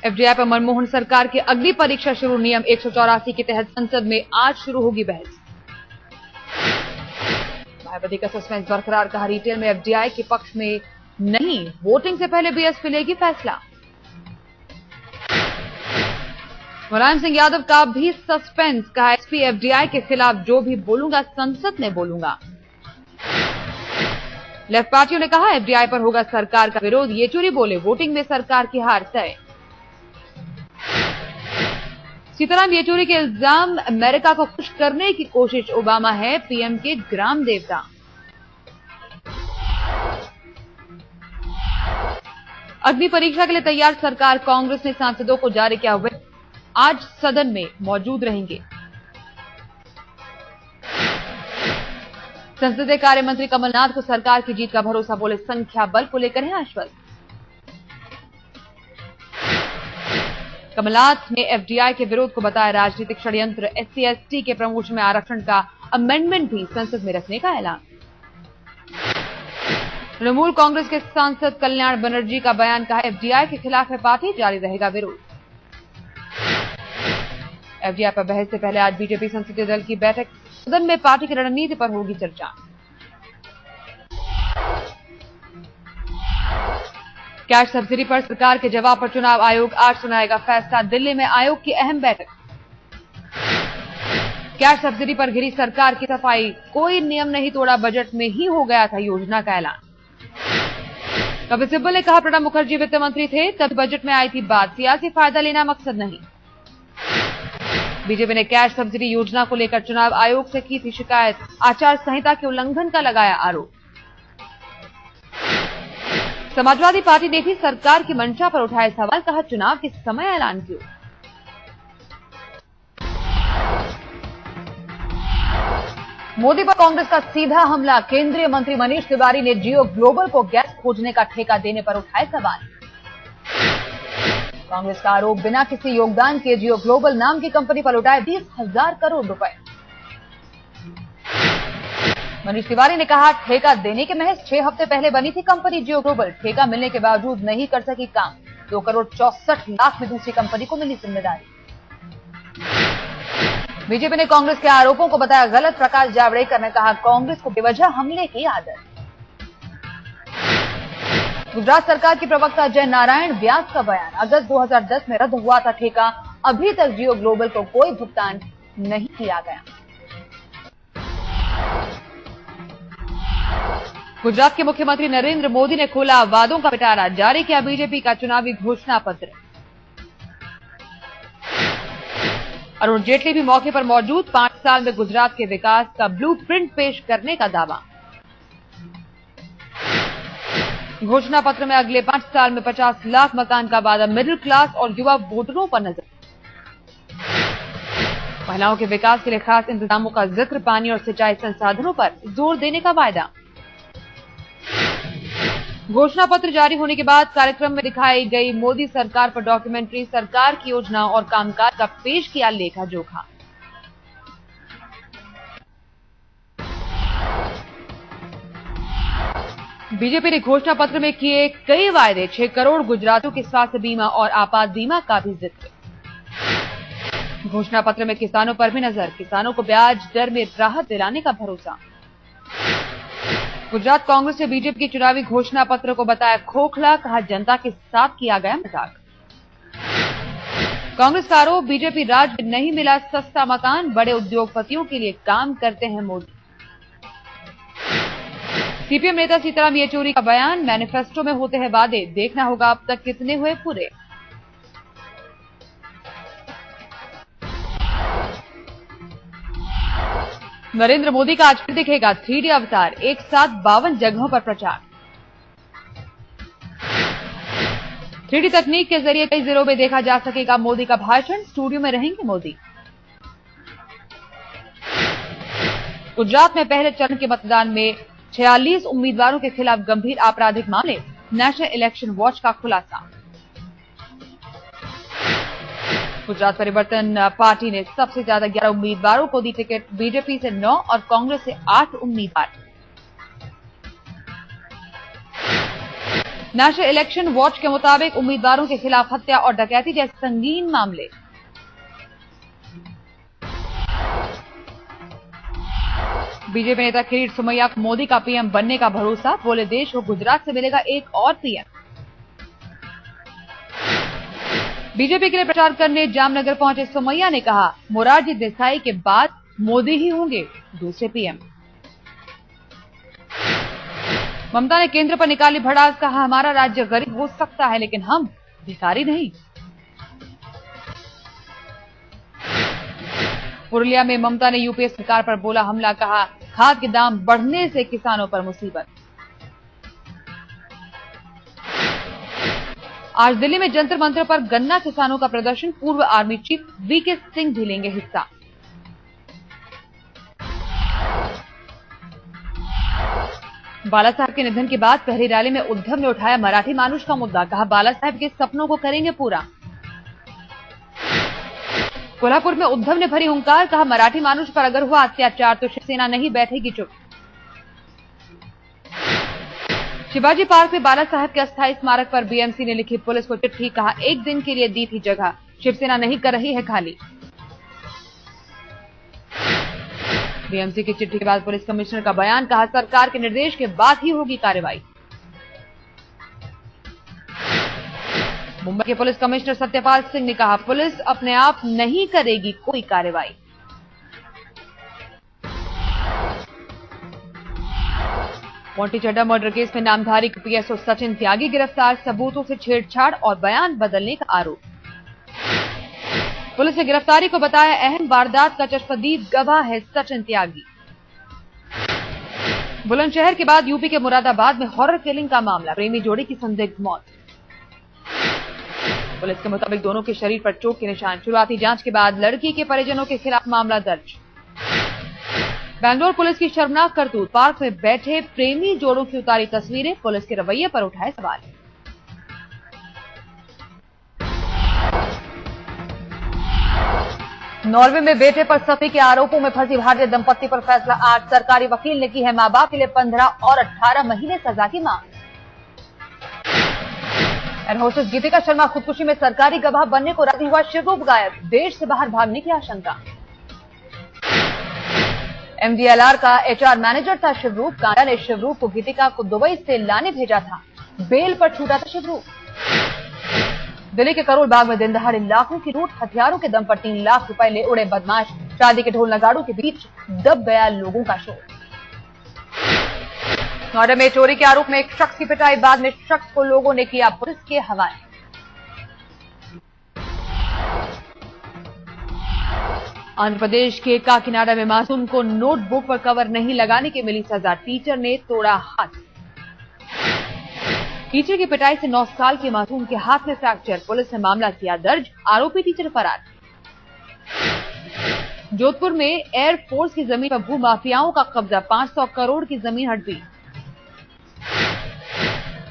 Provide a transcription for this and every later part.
FDI पर मनमोहन सरकार की अग्नि परीक्षा शुरू। नियम 184 के तहत संसद में आज शुरू होगी बहस। मायावती का सस्पेंस बरकरार, कहा रिटेल में एफडीआई के पक्ष में नहीं, वोटिंग से पहले बीएसपी लेगी फैसला। मुलायम सिंह यादव का भी सस्पेंस, कहा एसपी एफडीआई के खिलाफ जो भी बोलूंगा संसद में बोलूंगा। लेफ्ट पार्टियों ने कहा एफडीआई पर होगा सरकार का विरोध। येचुरी बोले वोटिंग में सरकार की हार तय। सीताराम येचुरी के इल्जाम, अमेरिका को खुश करने की कोशिश, ओबामा है पीएम के ग्राम देवता। अग्नि परीक्षा के लिए तैयार सरकार, कांग्रेस ने सांसदों को जारी किया व्हिप, आज सदन में मौजूद रहेंगे। संसदीय कार्य मंत्री कमलनाथ को सरकार की जीत का भरोसा, बोले संख्या बल को लेकर है आश्वस्त। कमलनाथ ने एफडीआई के विरोध को बताया राजनीतिक षड्यंत्र। एससी एसटी के प्रमोशन में आरक्षण का अमेंडमेंट भी संसद में रखने का ऐलान। तृणमूल कांग्रेस के सांसद कल्याण बनर्जी का बयान, कहा एफडीआई के खिलाफ है पार्टी, जारी रहेगा विरोध। एफडीआई पर बहस से पहले आज बीजेपी संसदीय दल की बैठक, सदन में पार्टी की रणनीति पर होगी चर्चा। कैश सब्सिडी पर सरकार के जवाब पर चुनाव आयोग आज सुनाएगा फैसला। दिल्ली में आयोग की अहम बैठक। कैश सब्सिडी पर घिरी सरकार की सफाई, कोई नियम नहीं तोड़ा, बजट में ही हो गया था योजना का ऐलान। कपिल सिब्बल ने कहा प्रणब मुखर्जी वित्त मंत्री थे तब बजट में आई थी बात, सियासी फायदा लेना मकसद नहीं। बीजेपी ने कैश सब्सिडी योजना को लेकर चुनाव आयोग से की थी शिकायत, आचार संहिता के उल्लंघन का लगाया आरोप। समाजवादी पार्टी ने भी सरकार की मंशा पर उठाए सवाल, कहा चुनाव के समय ऐलान क्यों। मोदी पर कांग्रेस का सीधा हमला, केंद्रीय मंत्री मनीष तिवारी ने जियो ग्लोबल को गैस खोजने का ठेका देने पर उठाए सवाल। कांग्रेस का आरोप, बिना किसी योगदान के जियो ग्लोबल नाम की कंपनी पर लुटाए 20,000 करोड़ रुपए। मनीष तिवारी ने कहा ठेका देने के महज 6 हफ्ते पहले बनी थी कंपनी जियो ग्लोबल, ठेका मिलने के बावजूद नहीं कर सकी काम। 2 करोड़ 64 लाख में धंसी कंपनी को मिली जिम्मेदारी। बीजेपी ने कांग्रेस के आरोपों को बताया गलत। प्रकाश जावड़ेकर ने कहा कांग्रेस को बेवजह हमले की आदत। गुजरात सरकार की प्रवक्ता अजय नारायण व्यास का बयान, अगस्त 2010 में रद्द हुआ था ठेका, अभी तक जियो ग्लोबल को कोई भुगतान नहीं किया गया। गुजरात के मुख्यमंत्री नरेंद्र मोदी ने खोला वादों का पिटारा, जारी किया बीजेपी का चुनावी घोषणा पत्र। अरुण जेटली भी मौके पर मौजूद, 5 साल में गुजरात के विकास का ब्लूप्रिंट पेश करने का दावा। घोषणा पत्र में अगले 5 साल में 50 लाख मकान का वादा, मिडिल क्लास और युवा वोटरों पर नजर। महिलाओं के विकास के लिए खास इंतजामों का जिक्र, पानी और सिंचाई संसाधनों पर जोर देने का वायदा। घोषणा पत्र जारी होने के बाद कार्यक्रम में दिखाई गई मोदी सरकार पर डॉक्यूमेंट्री, सरकार की योजना और कामकाज का पेश किया लेखा जोखा। बीजेपी ने घोषणा पत्र में किए कई वायदे, 6 करोड़ गुजरातियों के स्वास्थ्य बीमा और आपात बीमा का भी जिक्र। घोषणा पत्र में किसानों पर भी नजर, किसानों को ब्याज दर में राहत दिलाने का भरोसा। गुजरात कांग्रेस ने बीजेपी की चुनावी घोषणा पत्र को बताया खोखला, कहा जनता के साथ किया गया मजाक। कांग्रेस का आरोप, बीजेपी राज में नहीं मिला सस्ता मकान, बड़े उद्योगपतियों के लिए काम करते हैं मोदी। सीपीएम नेता सीताराम येचुरी का बयान, मैनिफेस्टो में होते हैं वादे, देखना होगा अब तक कितने हुए पूरे। नरेंद्र मोदी का आज फिर दिखेगा 3D अवतार, एक साथ 52 जगहों पर प्रचार। 3D तकनीक के जरिए कई जिलों में देखा जा सकेगा मोदी का भाषण, स्टूडियो में रहेंगे मोदी। गुजरात में पहले चरण के मतदान में 46 उम्मीदवारों के खिलाफ गंभीर आपराधिक मामले, नेशनल इलेक्शन वॉच का खुलासा। गुजरात परिवर्तन पार्टी ने सबसे ज्यादा 11 उम्मीदवारों को दी टिकट, बीजेपी से 9 और कांग्रेस से 8 उम्मीदवार। नेशनल इलेक्शन वॉच के मुताबिक उम्मीदवारों के खिलाफ हत्या और डकैती जैसे संगीन मामले। बीजेपी नेता किरीट सोमैया को मोदी का पीएम बनने का भरोसा, बोले देश को गुजरात से मिलेगा एक और पीएम। बीजेपी के लिए प्रचार करने जामनगर पहुंचे सोमैया ने कहा, मोरारजी देसाई के बाद मोदी ही होंगे दूसरे पीएम। ममता ने केंद्र पर निकाली भड़ास, कहा हमारा राज्य गरीब हो सकता है लेकिन हम भिखारी नहीं। पुरुलिया में ममता ने यूपीए सरकार पर बोला हमला, कहा खाद के दाम बढ़ने से किसानों पर मुसीबत। आज दिल्ली में जंतर मंतर पर गन्ना किसानों का प्रदर्शन, पूर्व आर्मी चीफ वीके सिंह भी लेंगे हिस्सा। बाला साहब के निधन के बाद पहली रैली में उद्धव ने उठाया मराठी मानुष का मुद्दा, कहा बाला साहब के सपनों को करेंगे पूरा। कोल्हापुर में उद्धव ने भरी हुंकार, कहा मराठी मानुष पर अगर हुआ अत्याचार तो शिवसेना नहीं बैठेगी चुप। शिवाजी पार्क में बाला साहब के अस्थायी स्मारक पर बीएमसी ने लिखी पुलिस को चिट्ठी, कहा एक दिन के लिए दी थी जगह, शिवसेना नहीं कर रही है खाली। बीएमसी की चिट्ठी के बाद पुलिस कमिश्नर का बयान, कहा सरकार के निर्देश के बाद ही होगी कार्रवाई। मुंबई के पुलिस कमिश्नर सत्यपाल सिंह ने कहा पुलिस अपने आप नहीं करेगी कोई कार्रवाई। मोंटी चड्ढा मर्डर केस में नामधारी पीएसओ सचिन त्यागी गिरफ्तार, सबूतों से छेड़छाड़ और बयान बदलने का आरोप। पुलिस ने गिरफ्तारी को बताया अहम, वारदात का चश्मदीद गवाह है सचिन त्यागी। बुलंदशहर के बाद यूपी के मुरादाबाद में हॉरर किलिंग का मामला, प्रेमी जोड़ी की संदिग्ध मौत। पुलिस के मुताबिक दोनों के शरीर पर चोट के निशान, शुरुआती जांच के बाद लड़की के परिजनों के खिलाफ मामला दर्ज। बेंगलोर पुलिस की शर्मनाक करतूत, पार्क में बैठे प्रेमी जोड़ों की उतारी तस्वीरें, पुलिस के रवैये पर उठाए सवाल। नॉर्वे में बेटे पर सती के आरोपों में फंसी भारतीय दंपत्ति पर फैसला आज, सरकारी वकील ने की है मां बाप के लिए 15 और 18 महीने सजा की मांग। एयर होस्टेस गीतिका शर्मा खुदकुशी में सरकारी गवाह बनने को राजी हुआ शिवरूप गायब, देश से बाहर भागने की आशंका। एमडीएलआर का एचआर मैनेजर था शिवरूप, कांडा ने शिवरूप को गीतिका को दुबई से लाने भेजा था, बेल पर छूटा था शिवरूप। दिल्ली के करोल बाग में दिन दहाड़े लाखों की लूट, हथियारों के दम पर 3 लाख रुपए ले उड़े बदमाश, शादी के ढोल नगाड़ों के बीच दब गया लोगों का शोर। नोएडा में चोरी के आरोप में एक शख्स की पिटाई, बाद में शख्स को लोगों ने किया पुलिस के हवाले। आंध्र प्रदेश के काकीनाडा में मासूम को नोटबुक पर कवर नहीं लगाने की मिली सजा, टीचर ने तोड़ा हाथ। टीचर की पिटाई से 9 साल के मासूम के हाथ में फ्रैक्चर, पुलिस ने मामला किया दर्ज, आरोपी टीचर फरार। जोधपुर में एयरफोर्स की जमीन पर भू माफियाओं का कब्जा, 500 करोड़ की जमीन हड़पी।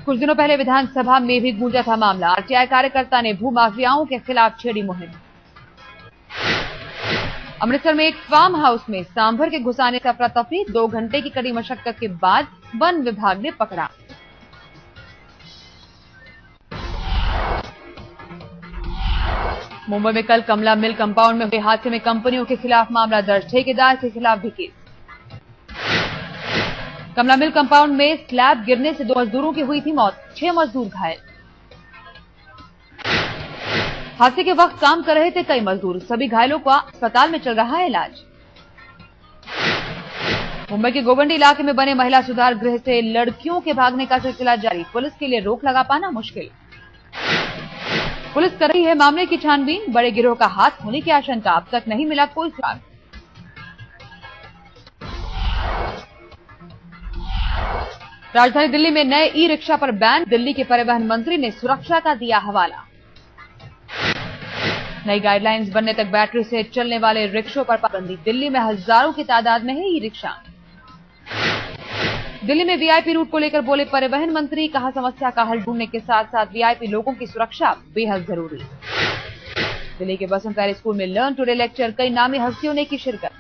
कुछ दिनों पहले विधानसभा में भी गूंजा था मामला, आरटीआई कार्यकर्ता ने भू माफियाओं के खिलाफ छेड़ी मुहिम। अमृतसर में एक फार्म हाउस में सांभर के घुसाने से अफरा तफरी, 2 घंटे की कड़ी मशक्कत के बाद वन विभाग ने पकड़ा। मुंबई में कल कमला मिल कंपाउंड में हुए हादसे में कंपनियों के खिलाफ मामला दर्ज, ठेकेदार के खिलाफ भी केस। कमला मिल कंपाउंड में स्लैब गिरने से 2 मजदूरों की हुई थी मौत, 6 मजदूर घायल। हादसे के वक्त काम कर रहे थे कई मजदूर, सभी घायलों का अस्पताल में चल रहा है इलाज। मुंबई के गोवंडी इलाके में बने महिला सुधार गृह से लड़कियों के भागने का सिलसिला जारी, पुलिस के लिए रोक लगा पाना मुश्किल। पुलिस कर रही है मामले की छानबीन, बड़े गिरोह का हाथ होने की आशंका, अब तक नहीं मिला कोई सुराग। राजधानी दिल्ली में नए ई रिक्शा पर बैन, दिल्ली के परिवहन मंत्री ने सुरक्षा का दिया हवाला। नई गाइडलाइंस बनने तक बैटरी से चलने वाले रिक्शों पर पाबंदी, दिल्ली में हजारों की तादाद में है ई रिक्शा। दिल्ली में वीआईपी रूट को लेकर बोले परिवहन मंत्री, कहा समस्या का हल ढूंढने के साथ साथ वीआईपी लोगों की सुरक्षा बेहद जरूरी। दिल्ली के बसंत पैलेस स्कूल में लर्न टुडे लेक्चर, कई नामी हस्तियों ने की शिरकत।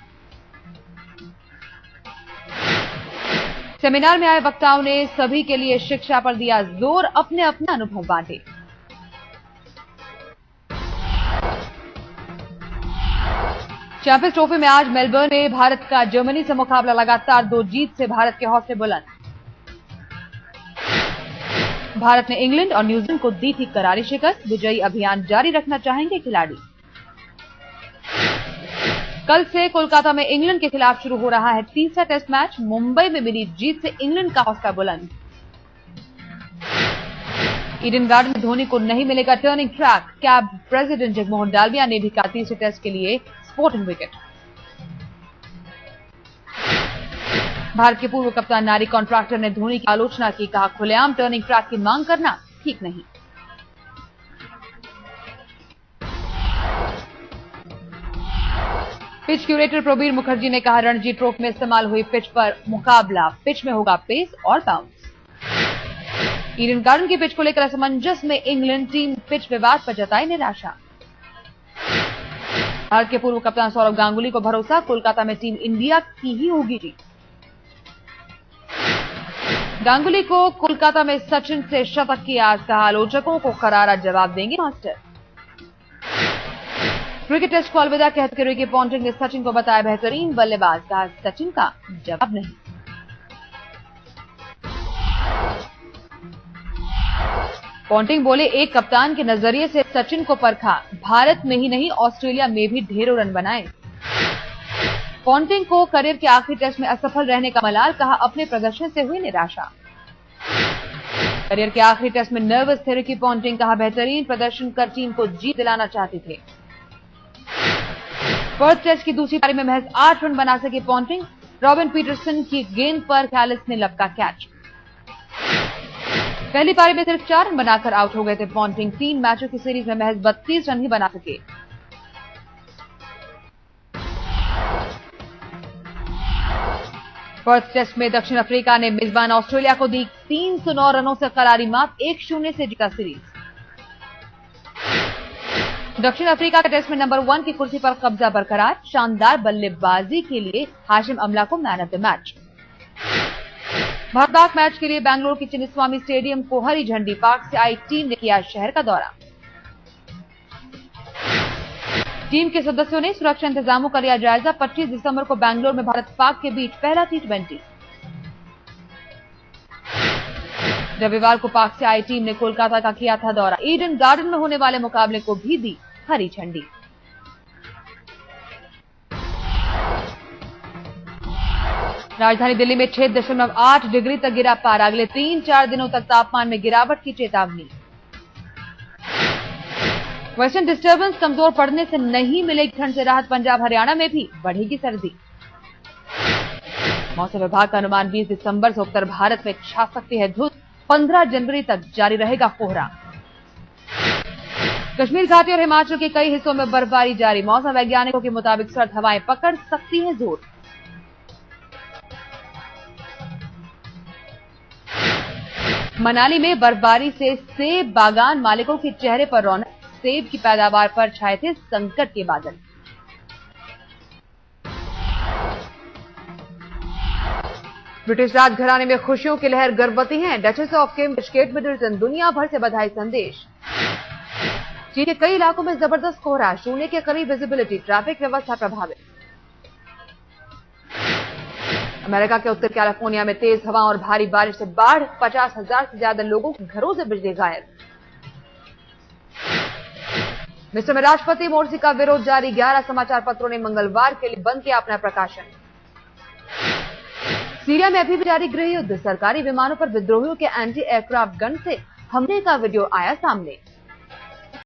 सेमिनार में आए वक्ताओं ने सभी के लिए शिक्षा पर दिया जोर, अपने अपने अनुभव बांटे। चैंपियंस ट्रॉफी में आज मेलबर्न में भारत का जर्मनी से मुकाबला, लगातार 2 जीत से भारत के हौसले बुलंद। भारत ने इंग्लैंड और न्यूजीलैंड को दी थी करारी शिकस्त, विजयी अभियान जारी रखना चाहेंगे खिलाड़ी। कल से कोलकाता में इंग्लैंड के खिलाफ शुरू हो रहा है तीसरा टेस्ट मैच, मुंबई में मिली जीत से इंग्लैंड का हौसला बुलंद। ईडन गार्डन में धोनी को नहीं मिलेगा turning track, CAB president Jagmohan Dalmiya ने भी कहा तीसरे टेस्ट के लिए स्पोर्टिंग विकेट। भारत के पूर्व कप्तान नारी कॉन्ट्रैक्टर ने धोनी की आलोचना की, कहा खुलेआम टर्निंग ट्रैक की मांग करना ठीक नहीं। पिच क्यूरेटर प्रबीर मुखर्जी ने कहा रणजी ट्रॉफी में इस्तेमाल हुई पिच पर मुकाबला, पिच में होगा पेस और बाउंस। ईडन गार्डन की पिच को लेकर असमंजस में इंग्लैंड टीम, पिच विवाद पर जताई निराशा। भारत के पूर्व कप्तान सौरव गांगुली को भरोसा, कोलकाता में टीम इंडिया की ही होगी जीत। गांगुली को कोलकाता में सचिन से शतक की आस, कहा आलोचकों को करारा जवाब देंगे मास्टर। क्रिकेट टेस्ट को अलविदा कहते रिकी पॉन्टिंग ने सचिन को बताया बेहतरीन बल्लेबाज, कहा सचिन का जवाब नहीं। पॉन्टिंग बोले एक कप्तान के नजरिए से सचिन को परखा, भारत में ही नहीं ऑस्ट्रेलिया में भी ढेरों रन बनाए। पॉन्टिंग को करियर के आखिरी टेस्ट में असफल रहने का मलाल, कहा अपने प्रदर्शन से हुई निराशा। करियर के आखिरी टेस्ट में नर्वस थे रिकी पॉन्टिंग, कहा बेहतरीन प्रदर्शन कर टीम को जीत दिलाना चाहते थे। पर्थ टेस्ट की दूसरी पारी में महज 8 रन बना सके पॉन्टिंग, रॉबिन पीटरसन की गेंद पर कैलिस ने लपका कैच। पहली पारी में सिर्फ 4 रन बनाकर आउट हो गए थे पॉन्टिंग, 3 मैचों की सीरीज में महज 32 रन ही बना सके। पर्थ टेस्ट में दक्षिण अफ्रीका ने मेजबान ऑस्ट्रेलिया को दी 309 रनों से करारी मात, 1-0 से जीता सीरीज। दक्षिण अफ्रीका के टेस्ट में नंबर 1 की कुर्सी पर कब्जा बरकरार, शानदार बल्लेबाजी के लिए हाशिम अमला को man of the match. Bharat Pak match के लिए बेंगलुरु के चिन्नीस्वामी स्टेडियम को हरी झंडी, पाक से आई टीम ने किया शहर का दौरा। टीम के सदस्यों ने सुरक्षा इंतजामों का लिया जायजा, 25 दिसंबर को बेंगलुरु में भारत पाक के बीच पहला T20। रविवार को पाक से आई टीम ने कोलकाता का किया था दौरा, ईडन गार्डन में होने वाले मुकाबले को भी दी हरी झंडी। राजधानी दिल्ली में 6.8 डिग्री तक गिरा पारा, अगले 3-4 दिनों तक तापमान में गिरावट की चेतावनी। वेस्टर्न डिस्टर्बेंस कमजोर पड़ने से नहीं मिलेगी ठंड से राहत, पंजाब हरियाणा में भी बढ़ेगी सर्दी। मौसम विभाग का अनुमान 20 दिसंबर से उत्तर भारत में छा सकती है धुंध, 15 जनवरी तक जारी रहेगा कोहरा। कश्मीर घाटी और हिमाचल के कई हिस्सों में बर्फबारी जारी, मौसम वैज्ञानिकों के मुताबिक सर्द हवाएं पकड़ सकती हैं जोर। मनाली में बर्फबारी से सेब बागान मालिकों के चेहरे पर रौनक, सेब की पैदावार पर छाए थे संकट के बादल। ब्रिटिश राजघराने में खुशियों की लहर, गर्भवती हैं duchess of Cambridge Kate Middleton, दुनिया भर से बधाई संदेश। चीन के कई इलाकों में जबरदस्त कोहरा, शून्य के करीब विजिबिलिटी, ट्रैफिक व्यवस्था प्रभावित। अमेरिका के उत्तर कैलिफोर्निया में तेज हवा और भारी बारिश से बाढ़, 50,000 से ज्यादा लोगों के घरों से बिजली गायब। मिस्र में राष्ट्रपति मोर्सी का विरोध जारी, 11 समाचार पत्रों ने मंगलवार के लिए बंद किया अपना प्रकाशन। सीरिया में अभी भी जारी गृह युद्ध, सरकारी विमानों पर विद्रोहियों के एंटी एयरक्राफ्ट गन से हमले का वीडियो आया सामने।